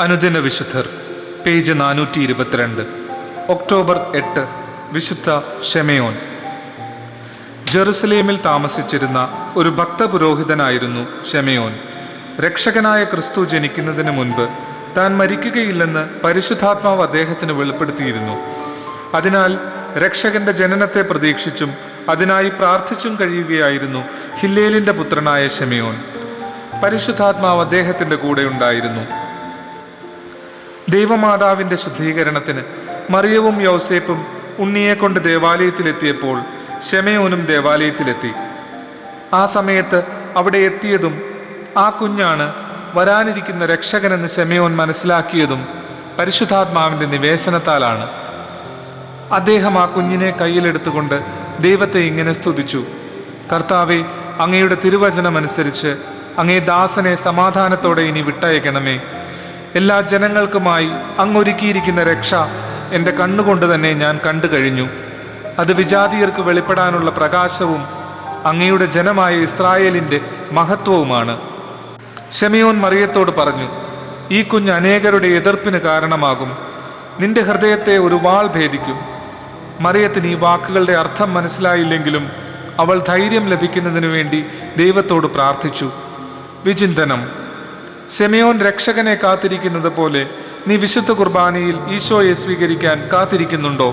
അനുദിന വിശുദ്ധർ, page 422. October 8. വിശുദ്ധ ഷെമയോൻ. ജെറുസലേമിൽ താമസിച്ചിരുന്ന ഒരു ഭക്തപുരോഹിതനായിരുന്നു ഷെമയോൻ. രക്ഷകനായ ക്രിസ്തു ജനിക്കുന്നതിന് മുൻപ് താൻ മരിക്കുകയില്ലെന്ന് പരിശുദ്ധാത്മാവ് അദ്ദേഹത്തിന് വെളിപ്പെടുത്തിയിരുന്നു. അതിനാൽ രക്ഷകന്റെ ജനനത്തെ പ്രതീക്ഷിച്ചും അതിനായി പ്രാർത്ഥിച്ചും കഴിയുകയായിരുന്നു ഹില്ലേലിന്റെ പുത്രനായ ഷെമയോൻ. പരിശുദ്ധാത്മാവ് അദ്ദേഹത്തിന്റെ കൂടെ ഉണ്ടായിരുന്നു. ദൈവമാതാവിന്റെ ശുദ്ധീകരണത്തിന് മറിയവും യൗസേപ്പും ഉണ്ണിയെ കൊണ്ട് ദേവാലയത്തിലെത്തിയപ്പോൾ ഷെമയോനും ദേവാലയത്തിലെത്തി. ആ സമയത്ത് അവിടെ എത്തിയതും ആ കുഞ്ഞാണ് വരാനിരിക്കുന്ന രക്ഷകനെന്ന് ഷെമയോൻ മനസ്സിലാക്കിയതും പരിശുദ്ധാത്മാവിന്റെ നിവേശനത്താലാണ്. അദ്ദേഹം ആ കുഞ്ഞിനെ കയ്യിലെടുത്തുകൊണ്ട് ദൈവത്തെ ഇങ്ങനെ സ്തുതിച്ചു: കർത്താവേ, അങ്ങയുടെ തിരുവചനമനുസരിച്ച് അങ്ങേ ദാസനെ സമാധാനത്തോടെ ഇനി വിട്ടയക്കണമേ. എല്ലാ ജനങ്ങൾക്കുമായി അങ്ങൊരുക്കിയിരിക്കുന്ന രക്ഷ എൻ്റെ കണ്ണുകൊണ്ട് തന്നെ ഞാൻ കണ്ടു കഴിഞ്ഞു. അത് വിജാതീയർക്ക് വെളിപ്പെടാനുള്ള പ്രകാശവും അങ്ങയുടെ ജനമായ ഇസ്രായേലിൻ്റെ മഹത്വവുമാണ്. ഷെമയോൻ മറിയത്തോട് പറഞ്ഞു: ഈ കുഞ്ഞ് അനേകരുടെ എതിർപ്പിന് കാരണമാകും. നിന്റെ ഹൃദയത്തെ ഒരു വാൾ ഭേദിക്കും. മറിയത്തിന് ഈ വാക്കുകളുടെ അർത്ഥം മനസ്സിലായില്ലെങ്കിലും അവൾ ധൈര്യം ലഭിക്കുന്നതിനു വേണ്ടി ദൈവത്തോട് പ്രാർത്ഥിച്ചു. വിചിന്തനം: ഷെമയോൻ രക്ഷകനെ കാത്തിരിക്കുന്നത് പോലെ നീ വിശുദ്ധ കുർബാനയിൽ ഈശോയെ സ്വീകരിക്കാൻ കാത്തിരിക്കുന്നുണ്ടോ?